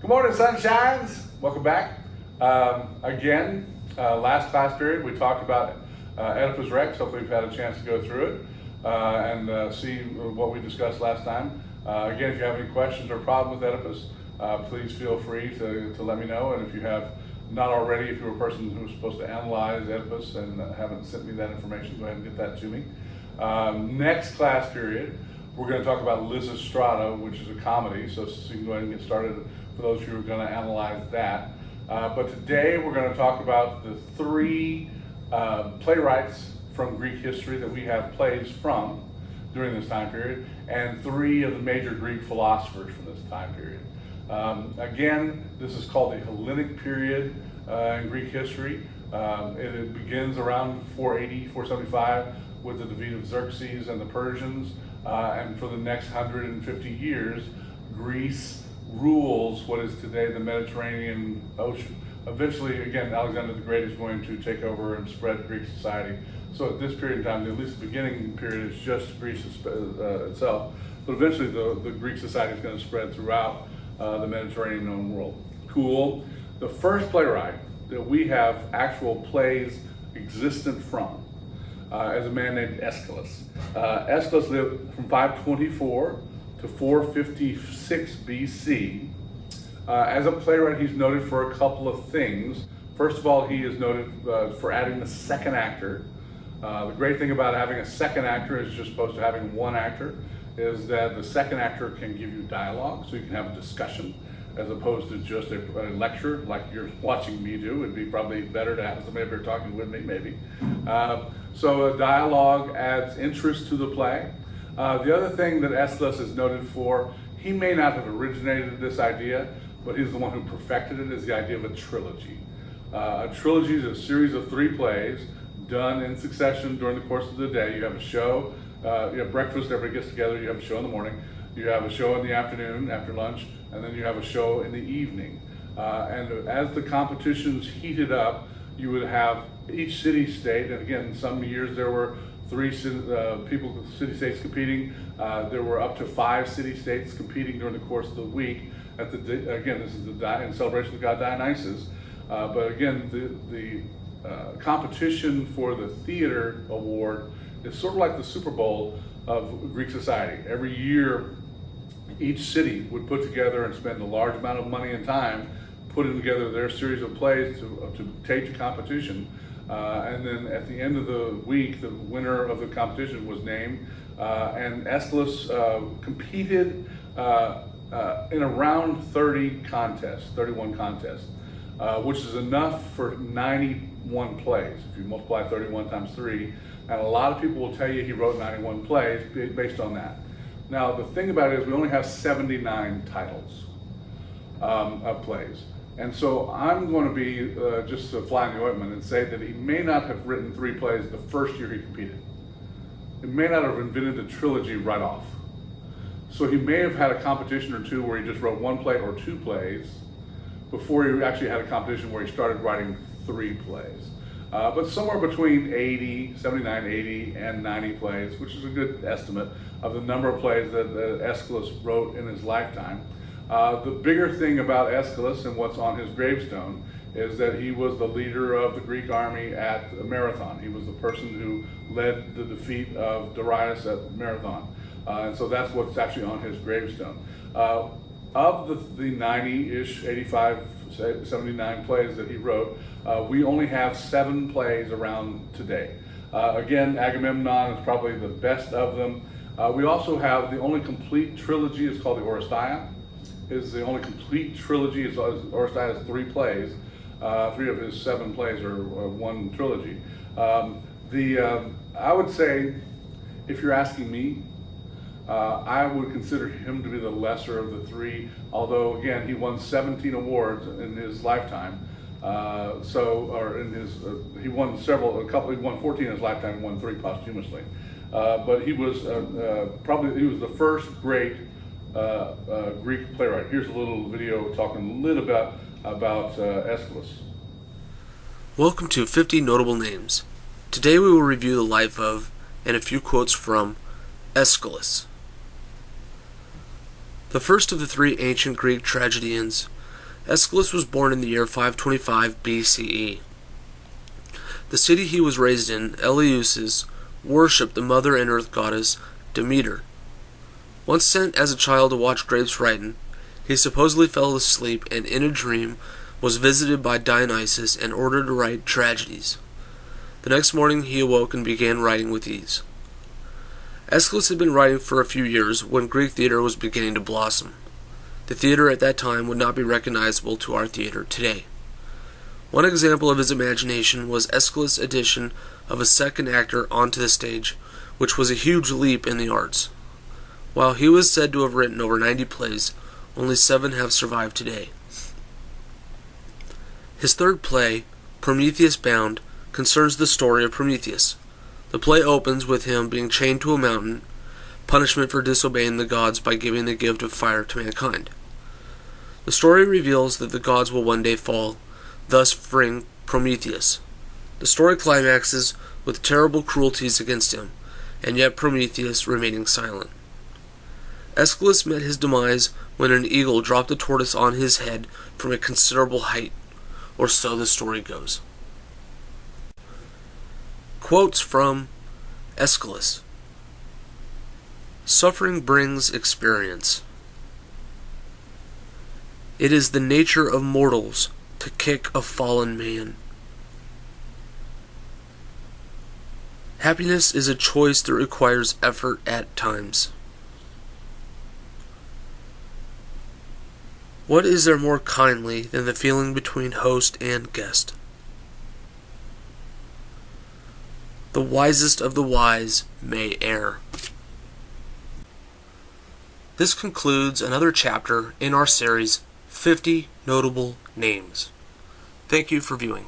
Good morning, sunshines. Welcome back. Last class period we talked about Oedipus Rex. Hopefully you've had a chance to go through it and see what we discussed last time. Again, if you have any questions or problems with Oedipus, please feel free to let me know. And if you have not already, if you're a person who's supposed to analyze Oedipus and haven't sent me that information, go ahead and get that to me. Next class period, we're going to talk about Lysistrata, which is a comedy, so you can go ahead and get started for those who are going to analyze that. But today we're going to talk about the three playwrights from Greek history that we have plays from during this time period, and three of the major Greek philosophers from this time period. Again, this is called the Hellenic period in Greek history. It begins around 480, 475 with the defeat of Xerxes and the Persians, and for the next 150 years, Greece rules what is today the Mediterranean Ocean. Eventually, again, Alexander the Great is going to take over and spread Greek society. So at this period of time, at least the beginning period, is just Greece itself. But eventually the Greek society is going to spread throughout the Mediterranean known world. Cool. The first playwright that we have actual plays existent from is a man named Aeschylus. Aeschylus lived from 524 to 456 BC. As a playwright, he's noted for a couple of things. First of all, he is noted for adding the second actor. The great thing about having a second actor is just opposed to having one actor is that the second actor can give you dialogue, so you can have a discussion as opposed to just a lecture like you're watching me do. It'd be probably better to have somebody up here talking with me, maybe. So a dialogue adds interest to the play. The other thing that Aeschylus is noted for, he may not have originated this idea, but he's the one who perfected it, is the idea of a trilogy. A trilogy is a series of three plays done in succession during the course of the day. You have a show, you have breakfast, everybody gets together, you have a show in the morning, you have a show in the afternoon after lunch, and then you have a show in the evening. And as the competitions heated up, you would have each city-state, and again, some years there were three city-states competing. There were up to 5 city-states competing during the course of the week. Again, this is in celebration of God Dionysus. But again, the competition for the theater award is sort of like the Super Bowl of Greek society. Every year, each city would put together and spend a large amount of money and time putting together their series of plays to take to competition. And then at the end of the week, the winner of the competition was named. And Aeschylus competed in around 31 contests, which is enough for 91 plays. If you multiply 31 times 3, and a lot of people will tell you he wrote 91 plays based on that. Now, the thing about it is we only have 79 titles of plays. And so I'm going to be just a fly in the ointment and say that he may not have written 3 plays the first year he competed. He may not have invented a trilogy right off. So he may have had a competition or two where he just wrote 1 play or 2 plays before he actually had a competition where he started writing 3 plays. But somewhere between 79, 80, and 90 plays, which is a good estimate of the number of plays that Aeschylus wrote in his lifetime. The bigger thing about Aeschylus and what's on his gravestone is that he was the leader of the Greek army at Marathon. He was the person who led the defeat of Darius at Marathon. And so that's what's actually on his gravestone. Of the 90-ish, 85, 79 plays that he wrote, we only have 7 plays around today. Again, Agamemnon is probably the best of them. We also have the only complete trilogy is called the Oresteia. Is the only complete trilogy. Oresteia has 3 plays. 3 of his 7 plays are one trilogy. I would say, if you're asking me, I would consider him to be the lesser of the 3, although again, he won 17 awards in his lifetime. He won he won 14 in his lifetime and won 3 posthumously. But he was he was the first great Greek playwright. Here's a little video talking a little bit about Aeschylus. Welcome to 50 Notable Names. Today we will review the life of, and a few quotes from, Aeschylus. The first of the 3 ancient Greek tragedians, Aeschylus was born in the year 525 BCE. The city he was raised in, Eleusis, worshipped the mother and earth goddess Demeter. Once sent as a child to watch grapes ripen, he supposedly fell asleep and in a dream was visited by Dionysus and ordered to write tragedies. The next morning he awoke and began writing with ease. Aeschylus had been writing for a few years when Greek theater was beginning to blossom. The theater at that time would not be recognizable to our theater today. One example of his imagination was Aeschylus' addition of a second actor onto the stage, which was a huge leap in the arts. While he was said to have written over 90 plays, only 7 have survived today. His third play, Prometheus Bound, concerns the story of Prometheus. The play opens with him being chained to a mountain, punishment for disobeying the gods by giving the gift of fire to mankind. The story reveals that the gods will one day fall, thus freeing Prometheus. The story climaxes with terrible cruelties against him, and yet Prometheus remaining silent. Aeschylus met his demise when an eagle dropped a tortoise on his head from a considerable height, or so the story goes. Quotes from Aeschylus. Suffering brings experience. It is the nature of mortals to kick a fallen man. Happiness is a choice that requires effort at times. What is there more kindly than the feeling between host and guest? The wisest of the wise may err. This concludes another chapter in our series, 50 Notable Names. Thank you for viewing.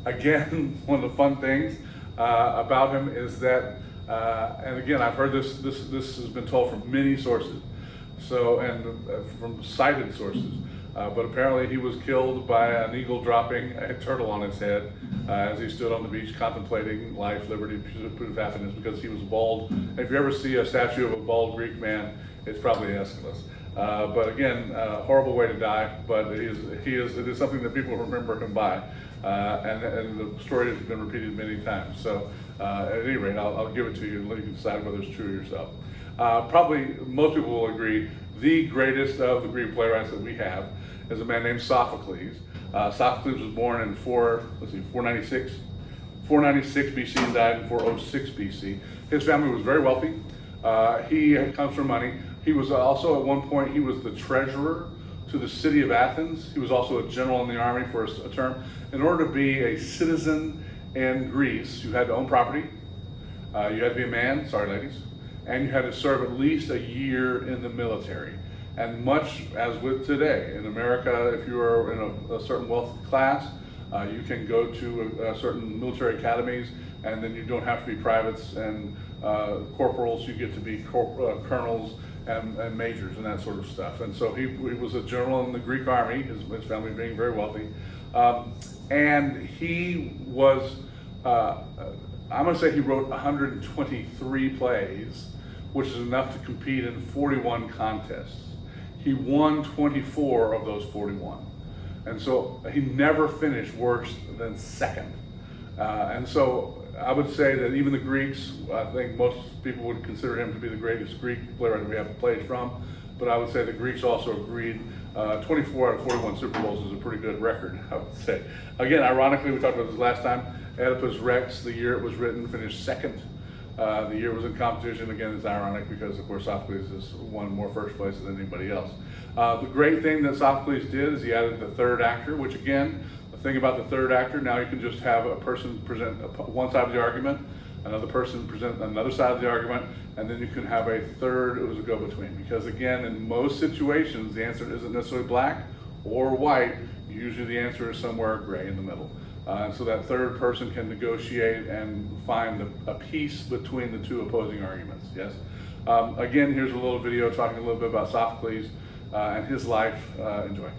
Again, one of the fun things about him is that, and again, I've heard this has been told from many sources, from cited sources, but apparently he was killed by an eagle dropping a turtle on his head as he stood on the beach contemplating life, liberty, pursuit of happiness, because he was bald. And if you ever see a statue of a bald Greek man, it's probably Aeschylus. But again, horrible way to die, but it is something that people remember him by. And the story has been repeated many times. So at any rate, I'll give it to you and let you decide whether it's true yourself. Probably most people will agree the greatest of the Greek playwrights that we have is a man named Sophocles. Sophocles was born in 496 BC and died in 406 BC. His family was very wealthy. He comes from money. He was also at one point, he was the treasurer to the city of Athens. He was also a general in the army for a term. In order to be a citizen in Greece, you had to own property, you had to be a man, sorry ladies, and you had to serve at least a year in the military. And much as with today, in America, if you are in a certain wealth class, you can go to certain military academies, and then you don't have to be privates and corporals, you get to be colonels and majors and that sort of stuff. And so he was a general in the Greek army, his family being very wealthy. And he was, I'm gonna say he wrote 123 plays, which is enough to compete in 41 contests. He won 24 of those 41. And so he never finished worse than second. And so I would say that even the Greeks, I think most people would consider him to be the greatest Greek playwright we have plays from, but I would say the Greeks also agreed 24 out of 41 Super Bowls is a pretty good record, I would say. Again, ironically, we talked about this last time, Oedipus Rex, the year it was written, finished second. The year it was in competition. Again, it's ironic because, of course, Sophocles has won more first places than anybody else. The great thing that Sophocles did is he added the third actor, which again, the thing about the third actor, now you can just have a person present one side of the argument, another person present another side of the argument, and then you can have a third who's a go-between. Because again, in most situations, the answer isn't necessarily black or white. Usually the answer is somewhere gray in the middle. And so that third person can negotiate and find a peace between the two opposing arguments, yes? Again, here's a little video talking a little bit about Sophocles and his life. Enjoy.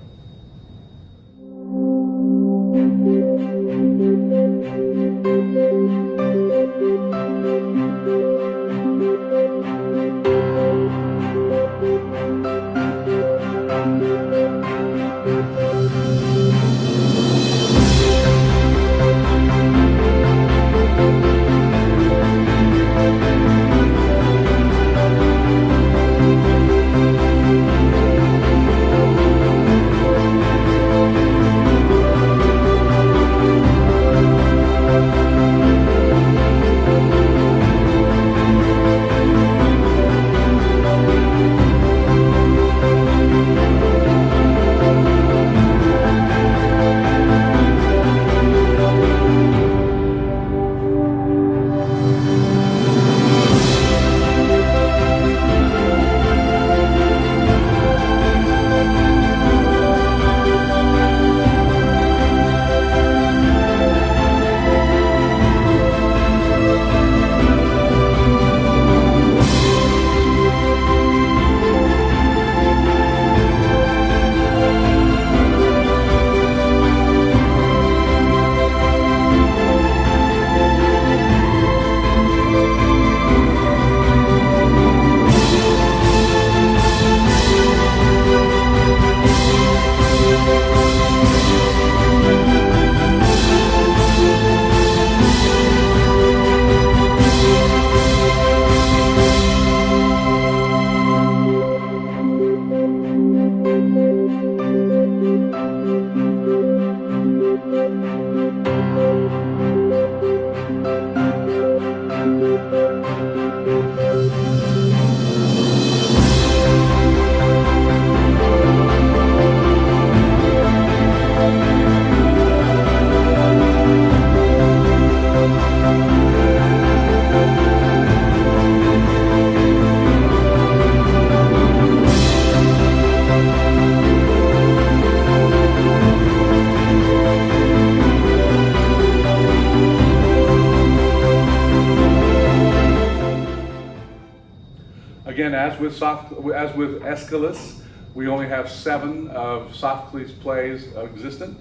Again, as with Aeschylus, we only have 7 of Sophocles' plays existent.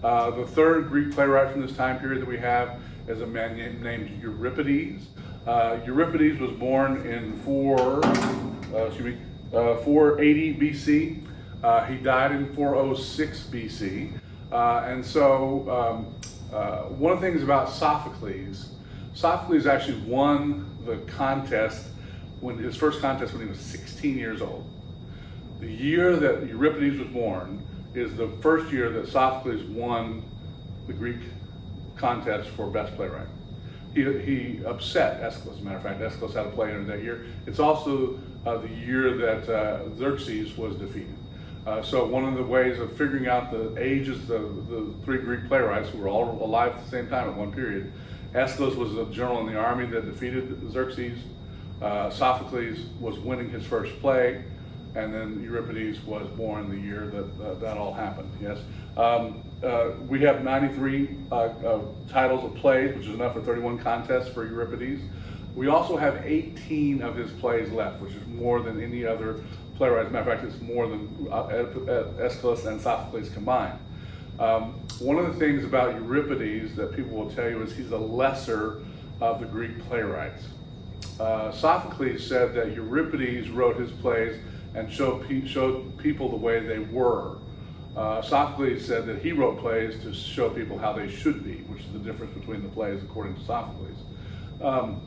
The third Greek playwright from this time period that we have is a man named Euripedes. Euripedes was born in 480 BC. He died in 406 BC. And so one of the things about Sophocles actually won the contest, his first contest when he was 16 years old. The year that Euripides was born is the first year that Sophocles won the Greek contest for best playwright. He upset Aeschylus. As a matter of fact, Aeschylus had a play in that year. It's also the year that Xerxes was defeated. So one of the ways of figuring out the ages of the 3 Greek playwrights who were all alive at the same time at one period, Aeschylus was a general in the army that defeated Xerxes. Sophocles was winning his first play, and then Euripides was born the year that all happened. Yes, we have 93 titles of plays, which is enough for 31 contests for Euripides. We also have 18 of his plays left, which is more than any other playwright. As a matter of fact, it's more than Aeschylus and Sophocles combined. One of the things about Euripides that people will tell you is he's a lesser of the Greek playwrights. Sophocles said that Euripides wrote his plays and showed people the way they were. Sophocles said that he wrote plays to show people how they should be, which is the difference between the plays according to Sophocles. I'm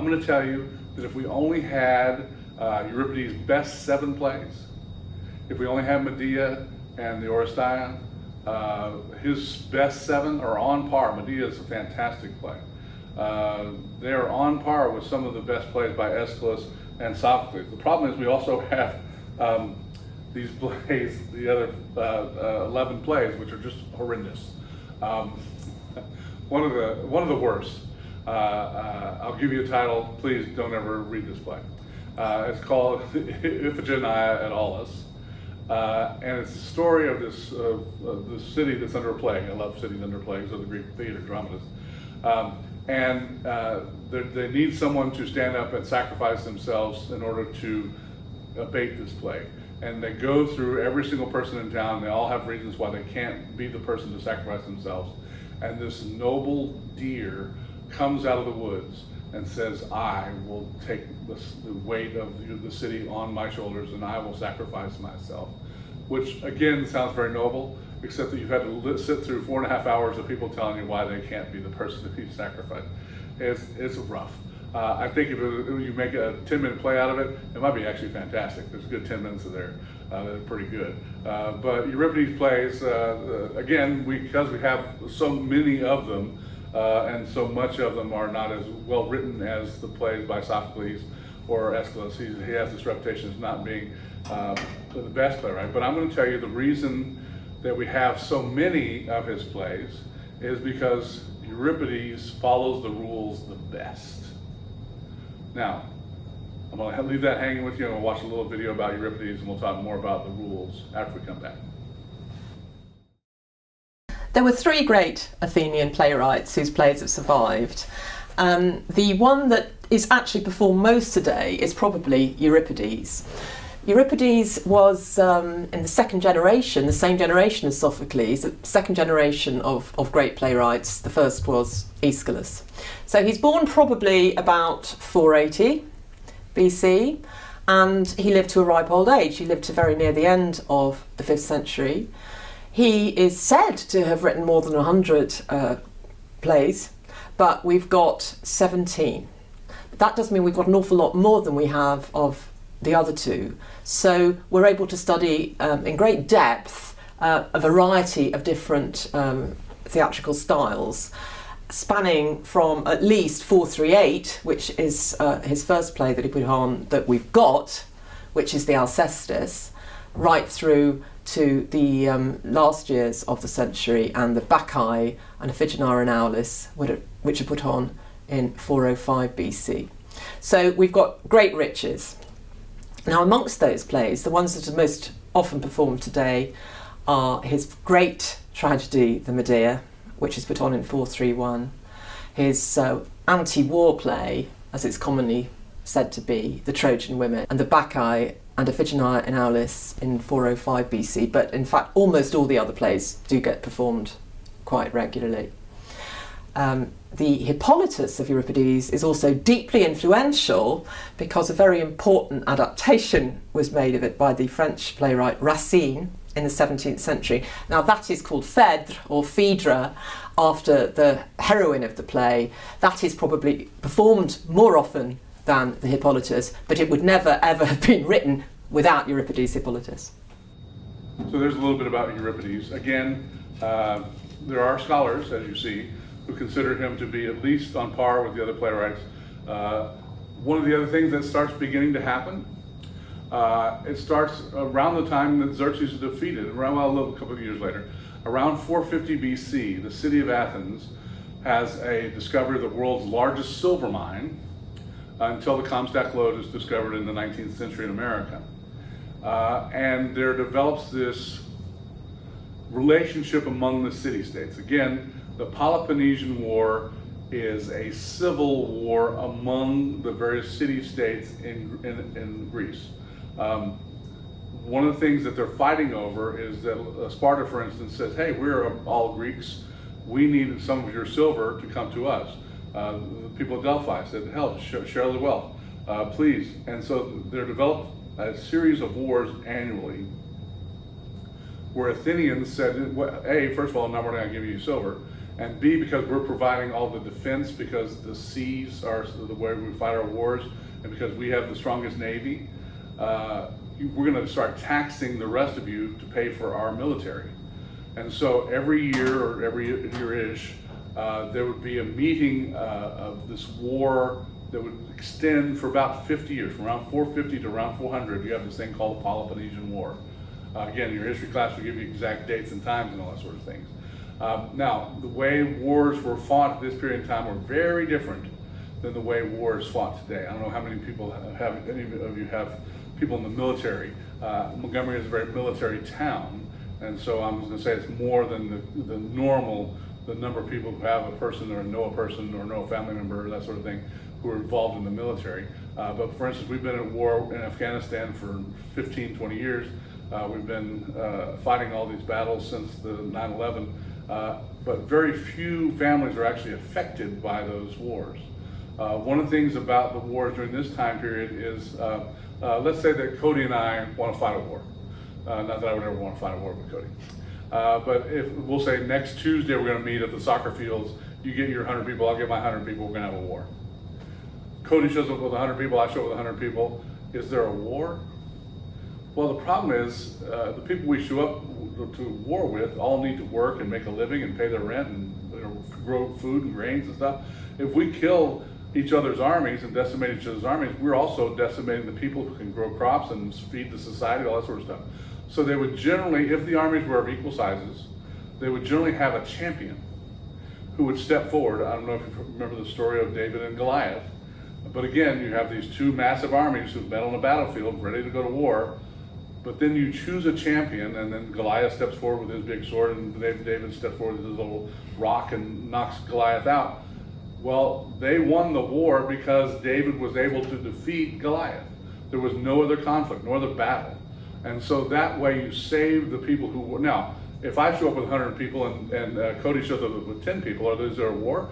going to tell you that if we only had Euripides' best 7 plays, if we only had Medea and the Oresteia, his best 7 are on par. Medea is a fantastic play. They are on par with some of the best plays by Aeschylus and Sophocles. The problem is we also have these plays, the other 11 plays, which are just horrendous. One of the worst. I'll give you a title. Please don't ever read this play. It's called Iphigenia at Aulis, and it's the story of this city that's under a plague. I love cities under plagues, of the Greek theater dramatists. They need someone to stand up and sacrifice themselves in order to abate this plague. And they go through every single person in town. They all have reasons why they can't be the person to sacrifice themselves. And this noble deer comes out of the woods and says, I will take the weight of the city on my shoulders and I will sacrifice myself. Which again sounds very noble, except that you've had to sit through 4.5 hours of people telling you why they can't be the person to be sacrificed. It's rough. I think if you make a 10-minute play out of it, it might be actually fantastic. There's a good 10 minutes of there that are pretty good. But Euripides plays, again, because we have so many of them, and so much of them are not as well written as the plays by Sophocles or Aeschylus. He has this reputation as not being the best playwright. But I'm going to tell you the reason that we have so many of his plays is because Euripides follows the rules the best. Now, I'm going to leave that hanging with you. I'm going to watch a little video about Euripides and we'll talk more about the rules after we come back. There were 3 great Athenian playwrights whose plays have survived. The one that is actually performed most today is probably Euripides. Euripides was in the second generation, the same generation as Sophocles, the second generation of great playwrights. The first was Aeschylus. So he's born probably about 480 BC, and he lived to a ripe old age. He lived to very near the end of the 5th century. He is said to have written more than 100 plays, but we've got 17. But that does mean we've got an awful lot more than we have of the other 2. So we're able to study in great depth a variety of different theatrical styles, spanning from at least 438, which is his first play that he put on that we've got, which is the Alcestis, right through to the last years of the century and the Bacchae and Iphigenia and Aulis, which are put on in 405 BC. So we've got great riches. Now, amongst those plays, the ones that are most often performed today are his great tragedy, the Medea, which is put on in 431, his anti-war play, as it's commonly said to be the Trojan women, and the Bacchae and Iphigenia in Aulis in 405 BC, but in fact almost all the other plays do get performed quite regularly. The Hippolytus of Euripides is also deeply influential because a very important adaptation was made of it by the French playwright Racine in the 17th century. Now that is called Phèdre or Phaedra, after the heroine of the play. That is probably performed more often than the Hippolytus, but it would never ever have been written without Euripides' Hippolytus. So there's a little bit about Euripides. Again, there are scholars, as you see, who consider him to be at least on par with the other playwrights. One of the other things that starts beginning to happen, it starts around the time that Xerxes is defeated, around, well, a couple of years later. Around 450 BC, the city of Athens has a discovery of the world's largest silver mine until the Comstock lode is discovered in the 19th century in America. And there develops this relationship among the city-states. Again, the Peloponnesian War is a civil war among the various city-states in Greece. One of the things that they're fighting over is that Sparta, for instance, says, hey, we're all Greeks, we need some of your silver to come to us. The people of Delphi said, hell, share the wealth, please. And so there developed a series of wars annually where Athenians said, A, first of all, no, we're not going to give you silver, and B, because we're providing all the defense, because the seas are the way we fight our wars, and because we have the strongest navy, we're going to start taxing the rest of you to pay for our military. And so every year, or every year-ish, there would be a meeting of this war that would extend for about 50 years, from around 450 to around 400. You have this thing called the Peloponnesian War. Again, your history class will give you exact dates and times and all that sort of things. Now, the way wars were fought at this period in time were very different than the way war is fought today. I don't know how many people have, any of you have people in the military. Montgomery is a very military town, and so I'm going to say it's more than the normal, the number of people who have a person or know a person or know a family member, that sort of thing, who are involved in the military. But for instance, we've been at war in Afghanistan for 15, 20 years. We've been fighting all these battles since the 9/11, but very few families are actually affected by those wars. One of the things about the wars during this time period is, let's say that Cody and I want to fight a war. Not that I would ever want to fight a war with Cody. But if we'll say next Tuesday we're going to meet at the soccer fields, you get your 100 people, I'll get my 100 people, we're going to have a war. Cody shows up with 100 people, I show up with 100 people. Is there a war? Well, the problem is the people we show up to war with all need to work and make a living and pay their rent and grow food and grains and stuff. If we kill each other's armies and decimate each other's armies, we're also decimating the people who can grow crops and feed the society, all that sort of stuff. So they would generally, if the armies were of equal sizes, they would generally have a champion who would step forward. I don't know if you remember the story of David and Goliath, but again, you have these two massive armies who've met on a battlefield, ready to go to war, but then you choose a champion, and then Goliath steps forward with his big sword, and David steps forward with his little rock and knocks Goliath out. Well, they won the war because David was able to defeat Goliath. There was no other conflict, no other battle. And so that way you save the people who were. Now, if I show up with 100 people and Cody shows up with 10 people, is there a war?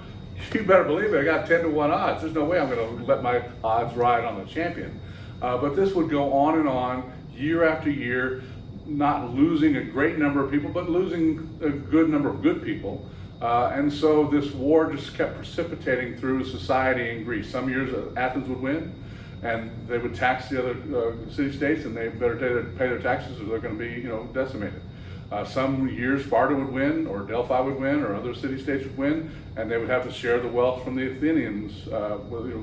You better believe it, I got 10 to 1 odds. There's no way I'm going to let my odds ride on the champion. But this would go on, year after year, not losing a great number of people, but losing a good number of good people. And so this war just kept precipitating through society in Greece. Some years Athens would win, and they would tax the other city-states, and they better pay their taxes or they're going to be, decimated. Some years Sparta would win, or Delphi would win, or other city-states would win, and they would have to share the wealth from the Athenians,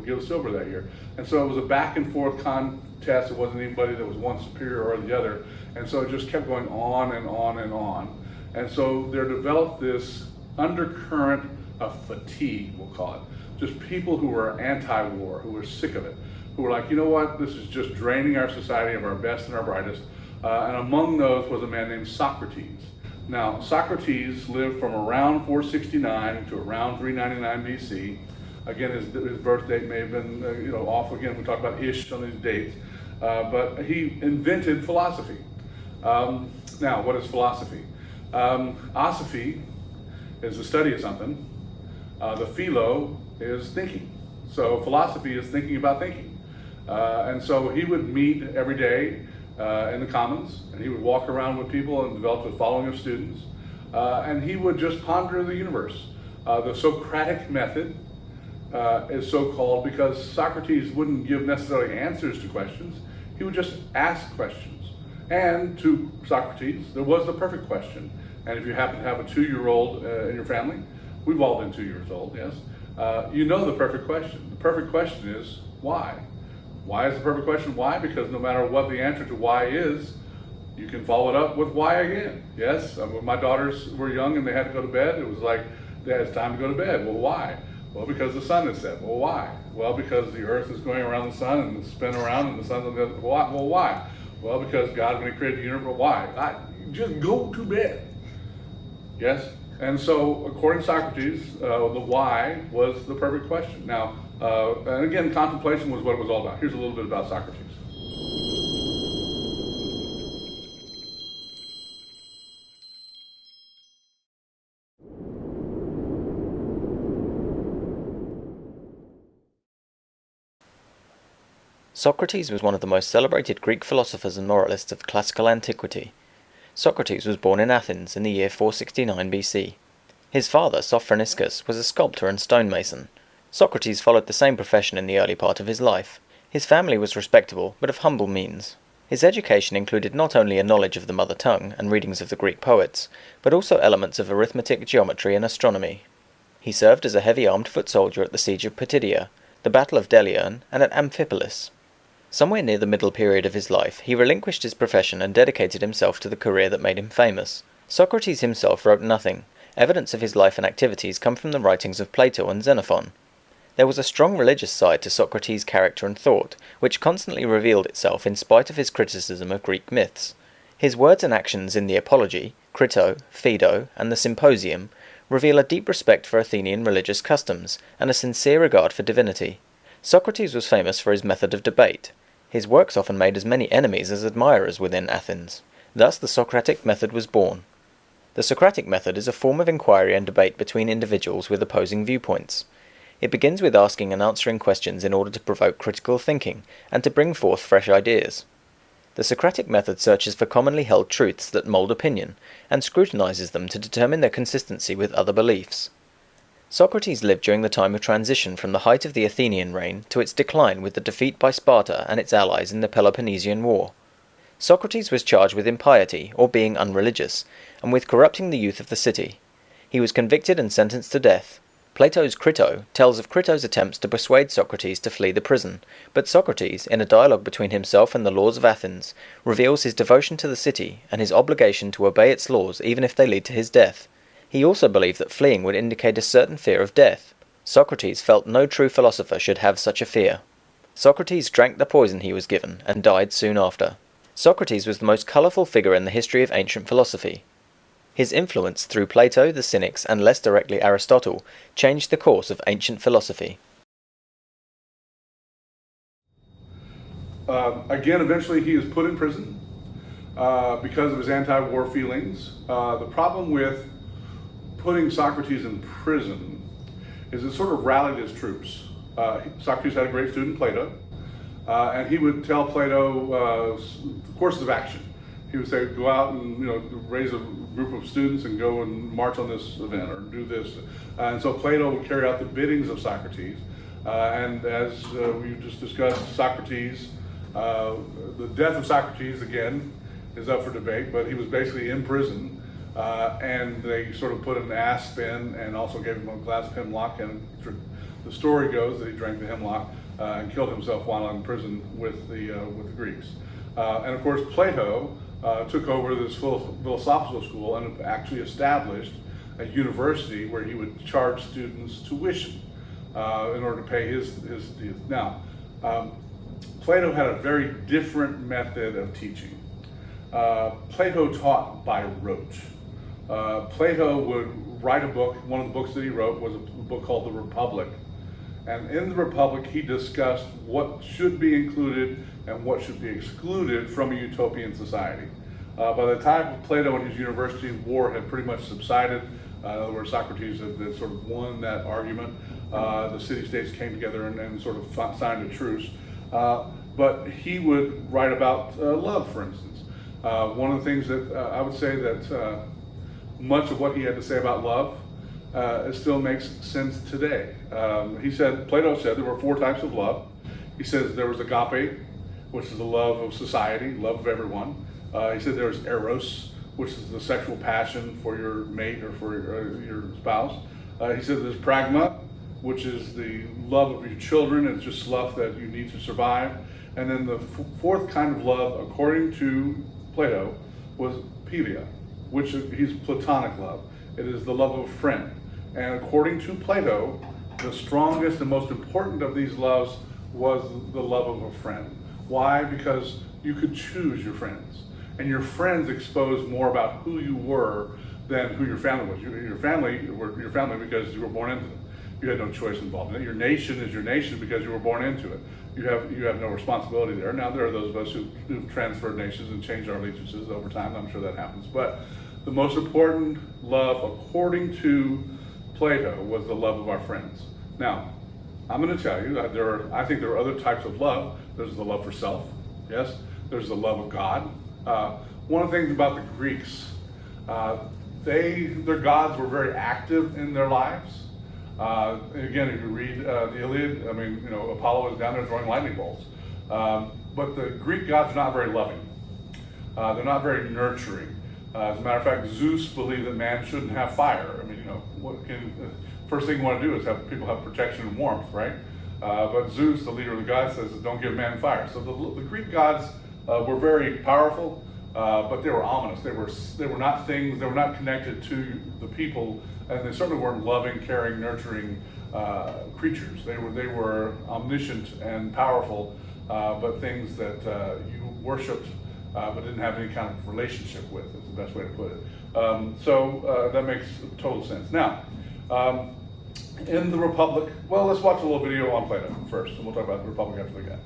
give silver that year. And so it was a back and forth contest. It wasn't anybody that was one superior or the other. And so it just kept going on and on and on. And so there developed this undercurrent of fatigue, we'll call it. Just people who were anti-war, who were sick of it, who were like, you know what, this is just draining our society of our best and our brightest. And among those was a man named Socrates. Now, Socrates lived from around 469 to around 399 BC. Again, his birth date may have been off. Again, we talk about ish on these dates, but he invented philosophy. Now, what is philosophy? Osophy is the study of something. The philo is thinking. So philosophy is thinking about thinking. And so he would meet every day in the commons, and he would walk around with people and develop a following of students. And he would just ponder the universe. The Socratic method is so called because Socrates wouldn't give necessarily answers to questions. He would just ask questions. And to Socrates, there was the perfect question. And if you happen to have a 2-year-old in your family, we've all been 2 years old, yes, you know the perfect question. The perfect question is why? Why is the perfect question why? Because no matter what the answer to why is, you can follow it up with why again. Yes, when my daughters were young and they had to go to bed, it was like, yeah, it's time to go to bed. Well, why? Well, because the sun is set. Well, why? Well, because the earth is going around the sun and it's spinning around and the sun's on the other. Well, why? Well, because God, when he created the universe, why? Just go to bed. Yes? And so, according to Socrates, the why was the perfect question. Now, and again, contemplation was what it was all about. Here's a little bit about Socrates. Socrates was one of the most celebrated Greek philosophers and moralists of classical antiquity. Socrates was born in Athens in the year 469 BC. His father, Sophroniscus, was a sculptor and stonemason. Socrates followed the same profession in the early part of his life. His family was respectable, but of humble means. His education included not only a knowledge of the mother tongue and readings of the Greek poets, but also elements of arithmetic, geometry, and astronomy. He served as a heavy-armed foot soldier at the siege of Potidaea, the Battle of Delierne, and at Amphipolis. Somewhere near the middle period of his life, he relinquished his profession and dedicated himself to the career that made him famous. Socrates himself wrote nothing. Evidence of his life and activities come from the writings of Plato and Xenophon. There was a strong religious side to Socrates' character and thought, which constantly revealed itself in spite of his criticism of Greek myths. His words and actions in the Apology, Crito, Phaedo, and the Symposium reveal a deep respect for Athenian religious customs and a sincere regard for divinity. Socrates was famous for his method of debate. His works often made as many enemies as admirers within Athens. Thus the Socratic method was born. The Socratic method is a form of inquiry and debate between individuals with opposing viewpoints. It begins with asking and answering questions in order to provoke critical thinking and to bring forth fresh ideas. The Socratic method searches for commonly held truths that mold opinion and scrutinizes them to determine their consistency with other beliefs. Socrates lived during the time of transition from the height of the Athenian reign to its decline with the defeat by Sparta and its allies in the Peloponnesian War. Socrates was charged with impiety, or being unreligious, and with corrupting the youth of the city. He was convicted and sentenced to death. Plato's Crito tells of Crito's attempts to persuade Socrates to flee the prison, but Socrates, in a dialogue between himself and the laws of Athens, reveals his devotion to the city and his obligation to obey its laws even if they lead to his death. He also believed that fleeing would indicate a certain fear of death. Socrates felt no true philosopher should have such a fear. Socrates drank the poison he was given and died soon after. Socrates was the most colourful figure in the history of ancient philosophy. His influence through Plato, the Cynics, and less directly Aristotle, changed the course of ancient philosophy. Again, eventually he is put in prison because of his anti-war feelings. The problem with putting Socrates in prison is it sort of rallied his troops. Socrates had a great student, Plato, and he would tell Plato courses of action. He would say, go out and raise a group of students and go and march on this event or do this. And so Plato would carry out the biddings of Socrates. And as we just discussed, Socrates, the death of Socrates, again, is up for debate, but he was basically in prison. And they sort of put an asp in and also gave him a glass of hemlock. And the story goes that he drank the hemlock and killed himself while in prison with the Greeks. And of course, Plato took over this philosophical school and actually established a university where he would charge students tuition in order to pay his dues. Now, Plato had a very different method of teaching. Plato taught by rote. Plato would write a book. One of the books that he wrote was a book called The Republic. And in the Republic, he discussed what should be included and what should be excluded from a utopian society. By the time of Plato and his university, war had pretty much subsided. In other words, Socrates had sort of won that argument. The city-states came together and sort of signed a truce. But he would write about love, for instance. One of the things that I would say that much of what he had to say about love it still makes sense today. Plato said there were 4 types of love. He says there was agape, which is the love of society, love of everyone. He said there was eros, which is the sexual passion for your mate or for your spouse. He said there's pragma, which is the love of your children. It's just love that you need to survive. And then the 4th kind of love, according to Plato, was philia, which is platonic love. It is the love of a friend. And according to Plato, the strongest and most important of these loves was the love of a friend. Why? Because you could choose your friends. And your friends exposed more about who you were than who your family was. Your family were your family because you were born into them. You had no choice involved in it. Your nation is your nation because you were born into it. You have no responsibility there. Now there are those of us who've transferred nations and changed our allegiances over time. I'm sure that happens. But the most important love, according to Plato, was the love of our friends. Now, I'm going to tell you that I think there are other types of love. There's the love for self. Yes. There's the love of God. One of the things about the Greeks, their gods were very active in their lives. Again, if you read the Iliad, Apollo was down there throwing lightning bolts. But the Greek gods are not very loving. They're not very nurturing. As a matter of fact, Zeus believed that man shouldn't have fire. First thing you want to do is have people have protection and warmth, right? But Zeus, the leader of the gods, says, don't give man fire. So the Greek gods were very powerful, but they were ominous. They were not things. They were not connected to the people, and they certainly weren't loving, caring, nurturing creatures. They were omniscient and powerful, but things that you worshipped, but didn't have any kind of relationship with. Is the best way to put it. So that makes total sense. Now, in the Republic, well, let's watch a little video on Plato first, and we'll talk about the Republic after that.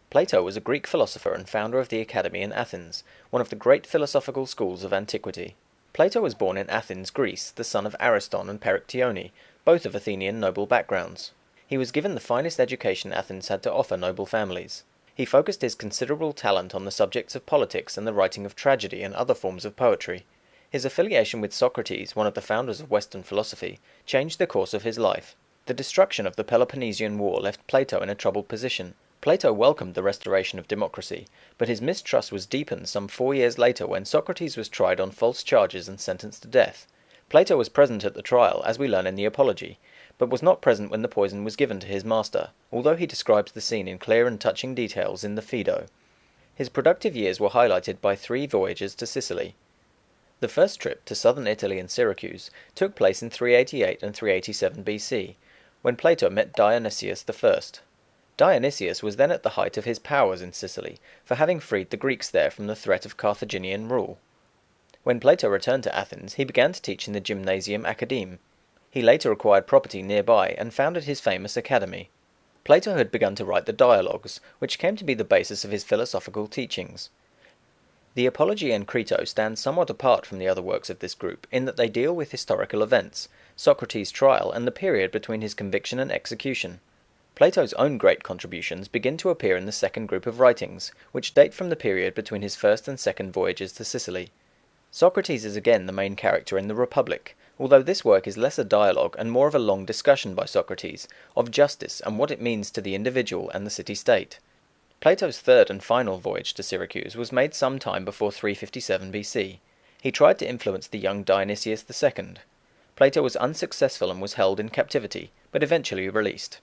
Plato was a Greek philosopher and founder of the Academy in Athens, one of the great philosophical schools of antiquity. Plato was born in Athens, Greece, the son of Ariston and Perictione, both of Athenian noble backgrounds. He was given the finest education Athens had to offer noble families. He focused his considerable talent on the subjects of politics and the writing of tragedy and other forms of poetry. His affiliation with Socrates, one of the founders of Western philosophy, changed the course of his life. The destruction of the Peloponnesian War left Plato in a troubled position. Plato welcomed the restoration of democracy, but his mistrust was deepened some 4 years later when Socrates was tried on false charges and sentenced to death. Plato was present at the trial, as we learn in the Apology, but was not present when the poison was given to his master, although he describes the scene in clear and touching details in the Phaedo. His productive years were highlighted by 3 voyages to Sicily. The first trip to southern Italy and Syracuse took place in 388 and 387 BC, when Plato met Dionysius I. Dionysius was then at the height of his powers in Sicily, for having freed the Greeks there from the threat of Carthaginian rule. When Plato returned to Athens, he began to teach in the Gymnasium Academe. He later acquired property nearby and founded his famous academy. Plato had begun to write the Dialogues, which came to be the basis of his philosophical teachings. The Apology and Crito stand somewhat apart from the other works of this group in that they deal with historical events, Socrates' trial and the period between his conviction and execution. Plato's own great contributions begin to appear in the second group of writings, which date from the period between his first and second voyages to Sicily. Socrates is again the main character in the Republic, although this work is less a dialogue and more of a long discussion by Socrates of justice and what it means to the individual and the city-state. Plato's third and final voyage to Syracuse was made some time before 357 BC. He tried to influence the young Dionysius II. Plato was unsuccessful and was held in captivity, but eventually released.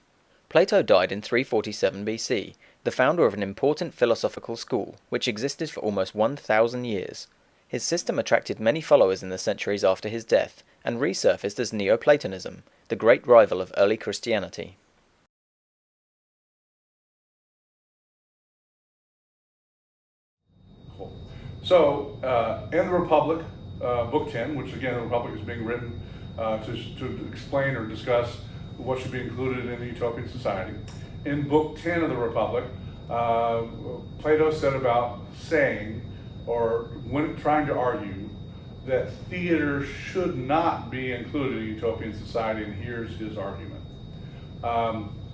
Plato died in 347 BC, the founder of an important philosophical school, which existed for almost 1,000 years. His system attracted many followers in the centuries after his death, and resurfaced as Neoplatonism, the great rival of early Christianity. So, in the Republic, Book 10, which again, the Republic is being written to explain or discuss what should be included in a utopian society. In Book 10 of the Republic, Plato set about saying, or when trying to argue, that theater should not be included in a utopian society, and here's his argument.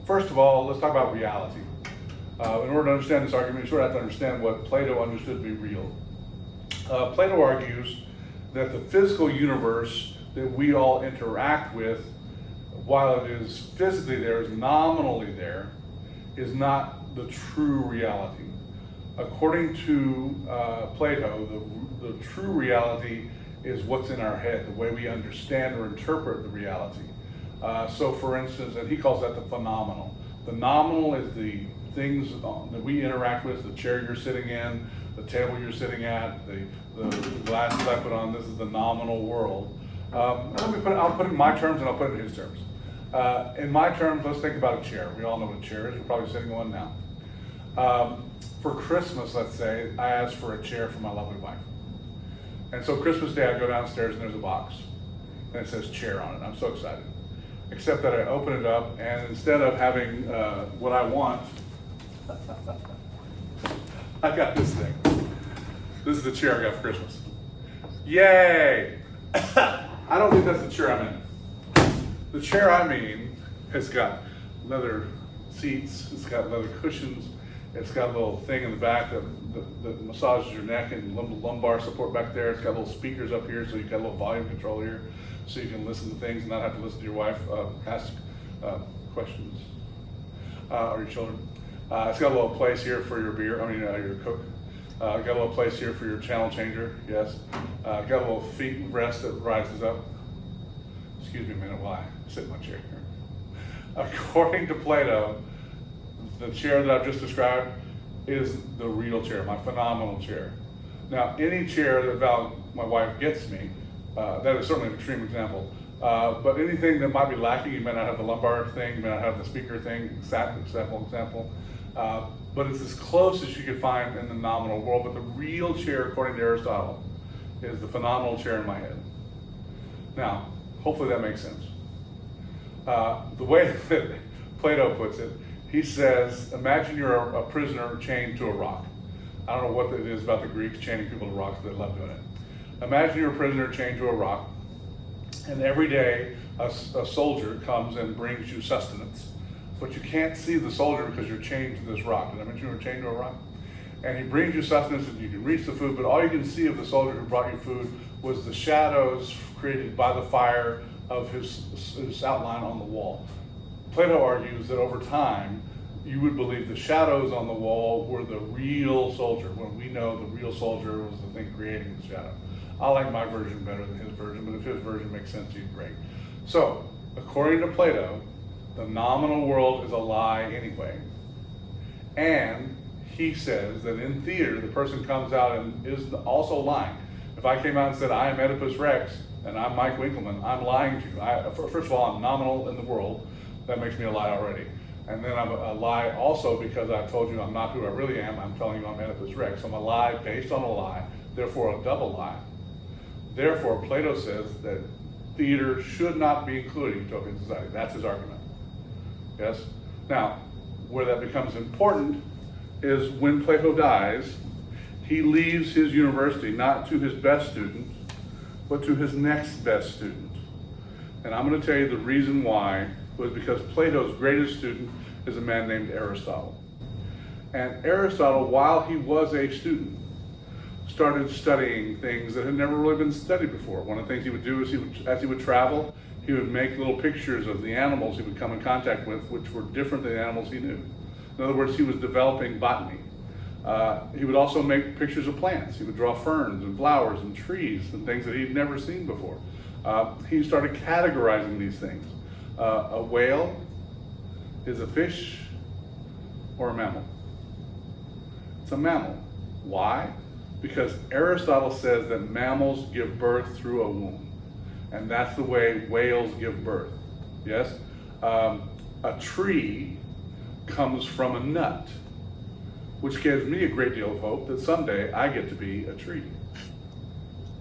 First of all, let's talk about reality. In order to understand this argument, you sort of have to understand what Plato understood to be real. Plato argues that the physical universe that we all interact with, while it is physically there, is nominally there, is not the true reality. According to Plato, the true reality is what's in our head, the way we understand or interpret the reality. So for instance, and he calls that the phenomenal. The nominal is the things that we interact with, the chair you're sitting in, the table you're sitting at, the glasses I put on. This is the nominal world. I'll put it in my terms and I'll put it in his terms. In my terms, let's think about a chair. We all know what a chair is. You're probably sitting in one now. For Christmas, let's say, I asked for a chair for my lovely wife. And so Christmas Day, I go downstairs and there's a box. And it says chair on it. I'm so excited. Except that I open it up, and instead of having what I want, I got this thing. This is the chair I got for Christmas. Yay! I don't think that's the chair I'm in. The chair I mean has got leather seats, it's got leather cushions, it's got a little thing in the back that massages your neck and lumbar support back there. It's got little speakers up here, so you've got a little volume control here, so you can listen to things and not have to listen to your wife ask questions or your children. It's got a little place here for your beer, your Coke. Got a little place here for your channel changer, yes. Got a little feet and rest that rises up. Excuse me a minute while I sit in my chair here. According to Plato, the chair that I've just described is the real chair, my phenomenal chair. Now, any chair that my wife gets me, that is certainly an extreme example, but anything that might be lacking, you may not have the lumbar thing, you may not have the speaker thing, example, but it's as close as you could find in the nominal world. But the real chair, according to Aristotle, is the phenomenal chair in my head. Now, hopefully that makes sense. The way that Plato puts it, he says, imagine you're a prisoner chained to a rock. I don't know what it is about the Greeks chaining people to rocks, but they love doing it. Imagine you're a prisoner chained to a rock, and every day a soldier comes and brings you sustenance. But you can't see the soldier because you're chained to this rock. Did I mention you were chained to a rock? And he brings you sustenance and you can reach the food, but all you can see of the soldier who brought you food was the shadows created by the fire of his outline on the wall. Plato argues that over time, you would believe the shadows on the wall were the real soldier, when we know the real soldier was the thing creating the shadow. I like my version better than his version, but if his version makes sense to you, great. So, according to Plato, the nominal world is a lie anyway. And he says that in theater, the person comes out and is also lying. If I came out and said, I am Oedipus Rex, and I'm Mike Winkleman, I'm lying to you. First of all, I'm nominal in the world. That makes me a lie already. And then I'm a lie also because I've told you I'm not who I really am. I'm telling you I'm Oedipus Rex. So I'm a lie based on a lie, therefore a double lie. Therefore, Plato says that theater should not be included in utopian society. That's his argument. Yes? Now, where that becomes important is when Plato dies, he leaves his university not to his best student, but to his next best student. And I'm going to tell you the reason why was because Plato's greatest student is a man named Aristotle. And Aristotle, while he was a student, started studying things that had never really been studied before. One of the things he would do is as he would travel, he would make little pictures of the animals he would come in contact with, which were different than the animals he knew. In other words, he was developing botany. He would also make pictures of plants. He would draw ferns and flowers and trees and things that he'd never seen before. He started categorizing these things. A whale is a fish or a mammal. It's a mammal. Why? Because Aristotle says that mammals give birth through a womb. And that's the way whales give birth. Yes? A tree comes from a nut. which gives me a great deal of hope that someday I get to be a tree.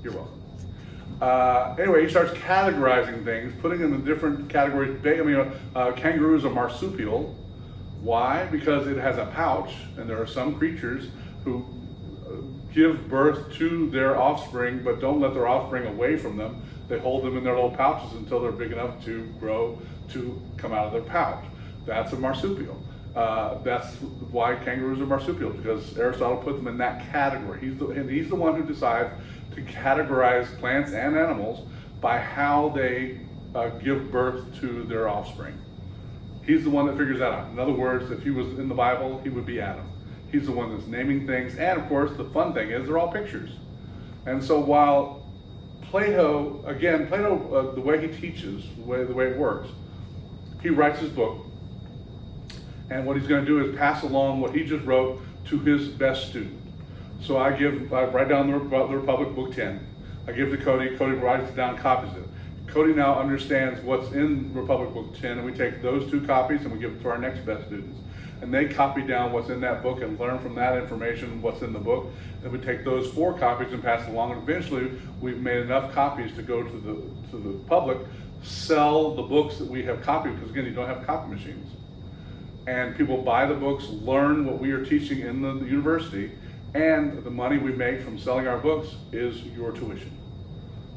You're welcome. Anyway, he starts categorizing things, putting them in different categories. Kangaroo is a marsupial. Why? Because it has a pouch, and there are some creatures who give birth to their offspring, but don't let their offspring away from them. They hold them in their little pouches until they're big enough to grow to come out of their pouch. That's a marsupial. That's why kangaroos are marsupial, because Aristotle put them in that category. He's the one who decides to categorize plants and animals by how they give birth to their offspring. He's the one that figures that out. In other words, if he was in the Bible, he would be Adam. He's the one that's naming things, and of course, the fun thing is they're all pictures. And so while Plato, the way he teaches, the way it works, he writes his book, and what he's going to do is pass along what he just wrote to his best student. So I write down the Republic, Book 10. I give to Cody. Cody writes it down, copies it. Cody now understands what's in Republic Book 10, and we take those 2 copies and we give it to our next best students. And they copy down what's in that book and learn from that information what's in the book. And we take those 4 copies and pass it along, and eventually we've made enough copies to go to the public, sell the books that we have copied, because again, you don't have copy machines. And people buy the books, learn what we are teaching in the university, and the money we make from selling our books is your tuition.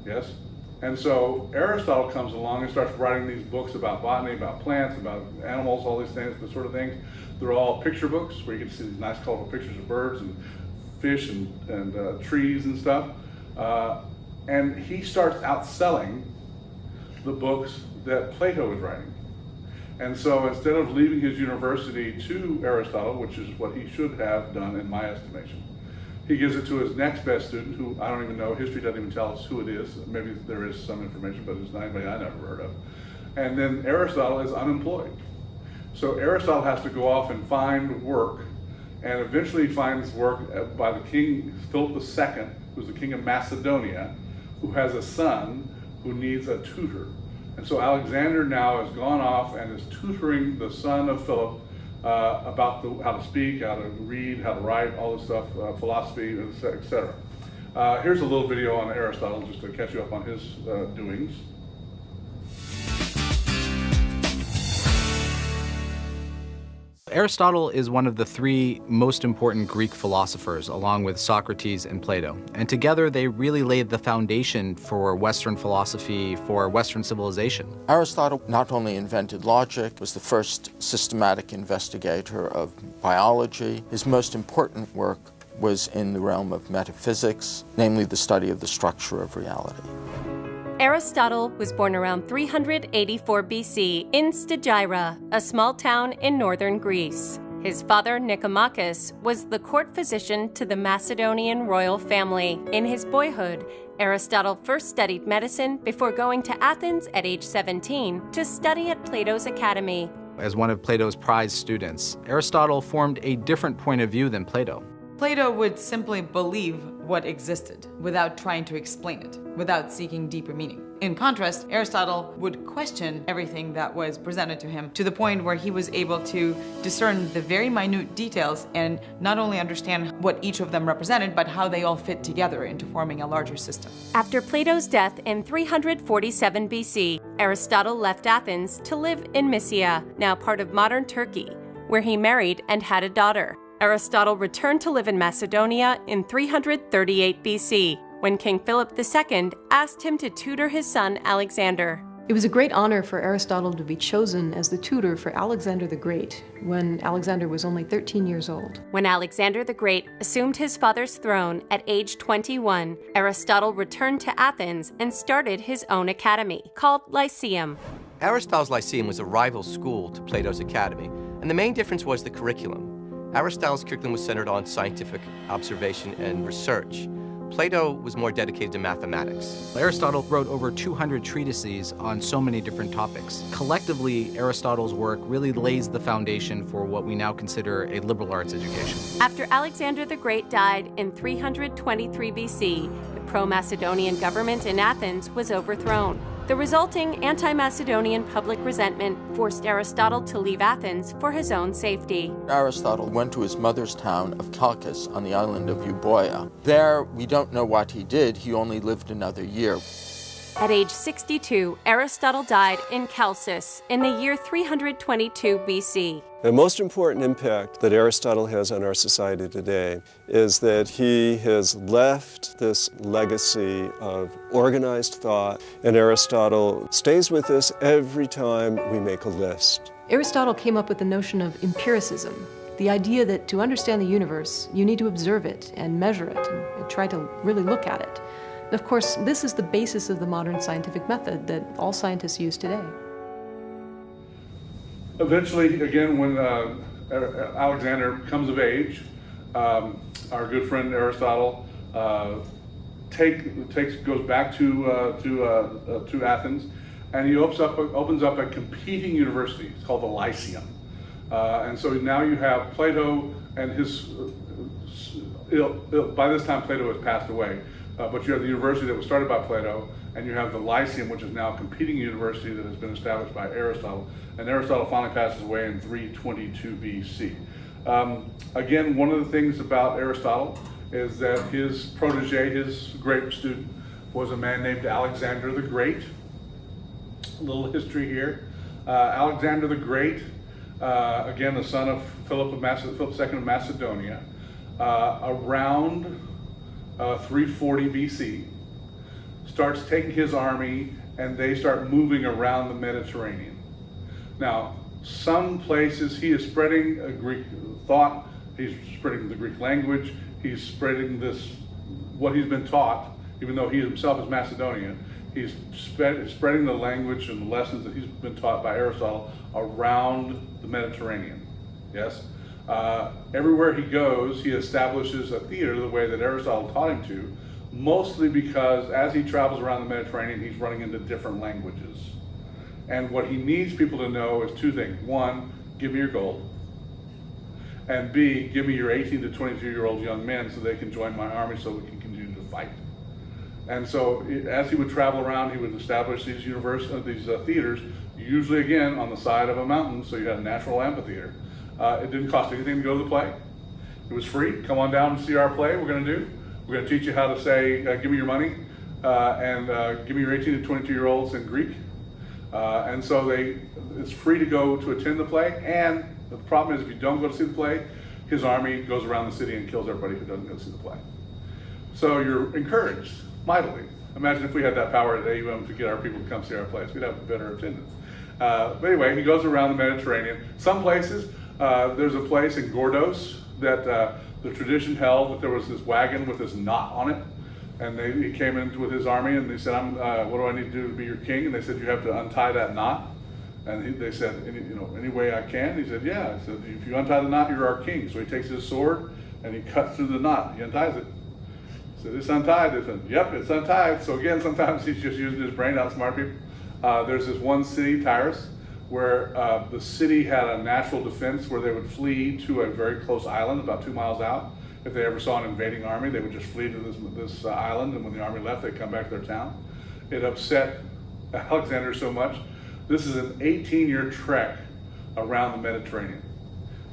Yes? And so Aristotle comes along and starts writing these books about botany, about plants, about animals, all these things, the sort of things. They're all picture books where you can see these nice colorful pictures of birds and fish and trees and stuff. And he starts outselling the books that Plato was writing. And so instead of leaving his university to Aristotle, which is what he should have done in my estimation, he gives it to his next best student, who I don't even know, history doesn't even tell us who it is. Maybe there is some information, but it's not anybody I never heard of. And then Aristotle is unemployed. So Aristotle has to go off and find work, and eventually finds work by the king, Philip II, who's the king of Macedonia, who has a son who needs a tutor. And so Alexander now has gone off and is tutoring the son of Philip about how to speak, how to read, how to write, all this stuff, philosophy, etc. Here's a little video on Aristotle just to catch you up on his doings. Aristotle is one of the 3 most important Greek philosophers, along with Socrates and Plato. And together they really laid the foundation for Western philosophy, for Western civilization. Aristotle not only invented logic, was the first systematic investigator of biology. His most important work was in the realm of metaphysics, namely the study of the structure of reality. Aristotle was born around 384 BC in Stagira, a small town in northern Greece. His father, Nicomachus, was the court physician to the Macedonian royal family. In his boyhood, Aristotle first studied medicine before going to Athens at age 17 to study at Plato's academy. As one of Plato's prized students, Aristotle formed a different point of view than Plato. Plato would simply believe what existed without trying to explain it, without seeking deeper meaning. In contrast, Aristotle would question everything that was presented to him to the point where he was able to discern the very minute details and not only understand what each of them represented, but how they all fit together into forming a larger system. After Plato's death in 347 BC, Aristotle left Athens to live in Mysia, now part of modern Turkey, where he married and had a daughter. Aristotle returned to live in Macedonia in 338 BC, when King Philip II asked him to tutor his son Alexander. It was a great honor for Aristotle to be chosen as the tutor for Alexander the Great when Alexander was only 13 years old. When Alexander the Great assumed his father's throne at age 21, Aristotle returned to Athens and started his own academy, called Lyceum. Aristotle's Lyceum was a rival school to Plato's academy, and the main difference was the curriculum. Aristotle's curriculum was centered on scientific observation and research. Plato was more dedicated to mathematics. Aristotle wrote over 200 treatises on so many different topics. Collectively, Aristotle's work really lays the foundation for what we now consider a liberal arts education. After Alexander the Great died in 323 BC, the pro-Macedonian government in Athens was overthrown. The resulting anti-Macedonian public resentment forced Aristotle to leave Athens for his own safety. Aristotle went to his mother's town of Chalcis on the island of Euboea. There, we don't know what he did. He only lived another year. At age 62, Aristotle died in Chalcis in the year 322 BC. The most important impact that Aristotle has on our society today is that he has left this legacy of organized thought, and Aristotle stays with us every time we make a list. Aristotle came up with the notion of empiricism, the idea that to understand the universe, you need to observe it and measure it and try to really look at it. Of course, this is the basis of the modern scientific method that all scientists use today. Eventually, again, when Alexander comes of age, our good friend Aristotle goes back to Athens, and he opens up a competing university. It's called the Lyceum, and so now you have Plato and his. By this time, Plato has passed away. But you have the university that was started by Plato, and you have the Lyceum, which is now a competing university that has been established by Aristotle. And Aristotle finally passes away in 322 BC. Again, one of the things about Aristotle is that his protege, his great student, was a man named Alexander the Great. A little history here. Alexander the Great, again, the son of Philip II of Macedonia, around 340 BC, starts taking his army and they start moving around the Mediterranean. Now, some places he is spreading a Greek thought, he's spreading the Greek language, he's spreading what he's been taught, even though he himself is Macedonian, he's spreading the language and the lessons that he's been taught by Aristotle around the Mediterranean, yes? Everywhere he goes, he establishes a theater the way that Aristotle taught him to, mostly because as he travels around the Mediterranean, he's running into different languages. And what he needs people to know is two things. One, give me your gold. And B, give me your 18 to 22-year-old young men so they can join my army so we can continue to fight. And so as he would travel around, he would establish these theaters, usually again on the side of a mountain, so you had a natural amphitheater. It didn't cost anything to go to the play. It was free. Come on down and see our play. We're going to teach you how to say, give me your money, and give me your 18 to 22-year-olds in Greek. And so it's free to go to attend the play. And the problem is if you don't go to see the play, his army goes around the city and kills everybody who doesn't go to see the play. So you're encouraged mightily. Imagine if we had that power at AUM to get our people to come see our plays. We'd have better attendance. But anyway, he goes around the Mediterranean. Some places, there's a place in Gordos that the tradition held that there was this wagon with this knot on it, and he came in with his army and they said, what do I need to do to be your king? And they said, you have to untie that knot. And they said, any way I can? He said, yeah. He said, if you untie the knot, you're our king. So he takes his sword and he cuts through the knot. He unties it. He said, it's untied. They said, yep, it's untied. So again, sometimes he's just using his brain to outsmart people. There's this one city, Tyrus, where the city had a natural defense where they would flee to a very close island about 2 miles out. If they ever saw an invading army, they would just flee to this island, and when the army left, they'd come back to their town. It upset Alexander so much. This is an 18-year trek around the Mediterranean.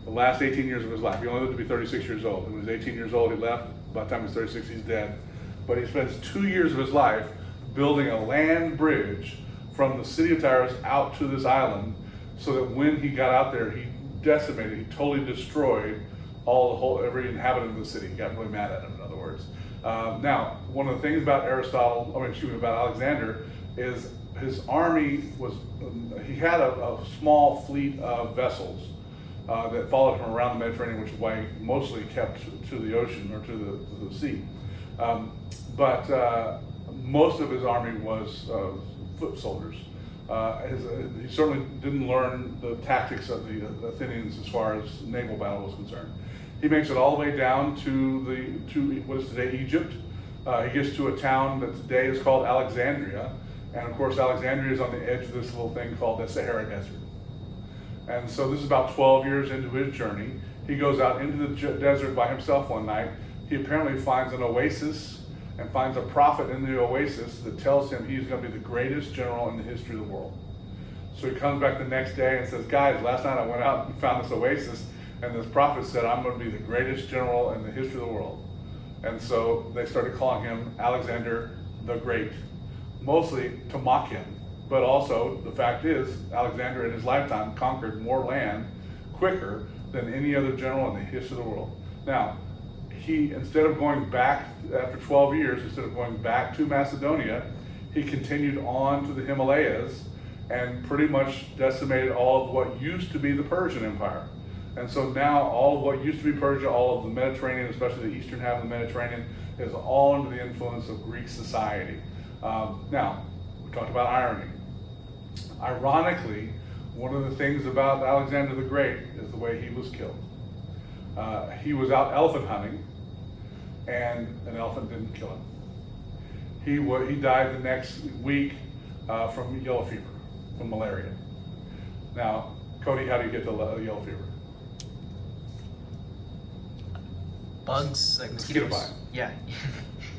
The last 18 years of his life. He only lived to be 36 years old. When he was 18 years old, he left. By the time he's 36, he's dead. But he spends 2 years of his life building a land bridge from the city of Tyrus out to this island, so that when he got out there, he decimated, he totally destroyed every inhabitant of the city. He got really mad at him, in other words. Now, one of the things about about Alexander is his army he had a small fleet of vessels that followed him around the Mediterranean, which is why he mostly kept to the ocean or to the sea. But most of his army was foot soldiers. He certainly didn't learn the tactics of the Athenians as far as naval battle was concerned. He makes it all the way down to what is today Egypt. He gets to a town that today is called Alexandria, and of course Alexandria is on the edge of this little thing called the Sahara Desert. And so this is about 12 years into his journey. He goes out into the desert by himself one night. He apparently finds an oasis, and finds a prophet in the oasis that tells him he's going to be the greatest general in the history of the world. So he comes back the next day and says, guys, last night I went out and found this oasis, and this prophet said I'm going to be the greatest general in the history of the world. And so they started calling him Alexander the Great, mostly to mock him. But also, the fact is, Alexander in his lifetime conquered more land quicker than any other general in the history of the world. Now, he, instead of going back after 12 years, instead of going back to Macedonia, he continued on to the Himalayas and pretty much decimated all of what used to be the Persian Empire. And so now all of what used to be Persia, all of the Mediterranean, especially the eastern half of the Mediterranean, is all under the influence of Greek society. Now, we talked about irony. Ironically, one of the things about Alexander the Great is the way he was killed. He was out elephant hunting, and an elephant didn't kill him. He died the next week from yellow fever, from malaria. Now, Cody, how do you get the yellow fever? Bugs, like mosquitoes. Mosquito bite. Yeah.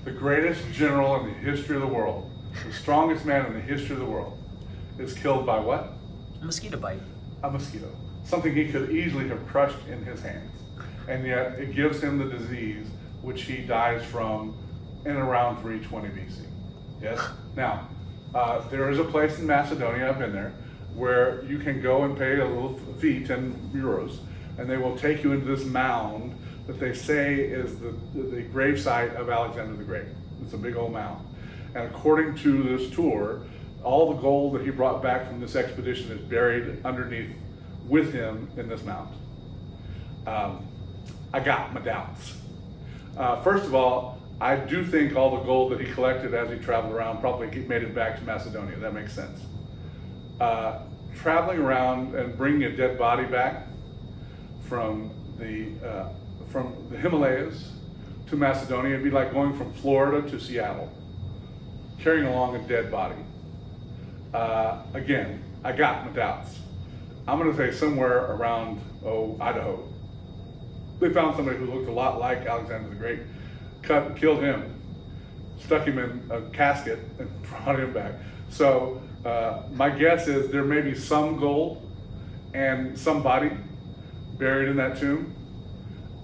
The greatest general in the history of the world, the strongest man in the history of the world, is killed by what? A mosquito bite. A mosquito. Something he could easily have crushed in his hands. And yet it gives him the disease which he dies from in around 320 BC. Yes? Now, there is a place in Macedonia, I've been there, where you can go and pay a little fee, 10 euros, and they will take you into this mound that they say is the gravesite of Alexander the Great. It's a big old mound. And according to this tour, all the gold that he brought back from this expedition is buried underneath with him in this mound. I got my doubts. First of all, I do think all the gold that he collected as he traveled around probably made it back to Macedonia. That makes sense. Traveling around and bringing a dead body back from the Himalayas to Macedonia, it'd be like going from Florida to Seattle, carrying along a dead body. Again, I got my doubts. I'm going to say somewhere around, Idaho. They found somebody who looked a lot like Alexander the Great, killed him, stuck him in a casket, and brought him back. So my guess is there may be some gold and some body buried in that tomb.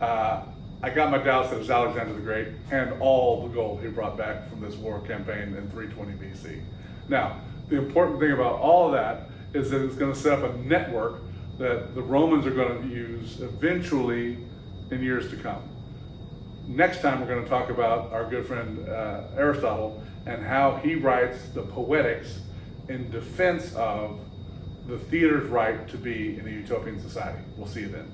I got my doubts that it was Alexander the Great and all the gold he brought back from this war campaign in 320 BC. Now, the important thing about all of that is that it's going to set up a network that the Romans are going to use eventually in years to come. Next time we're going to talk about our good friend Aristotle and how he writes the Poetics in defense of the theater's right to be in a utopian society. We'll see you then.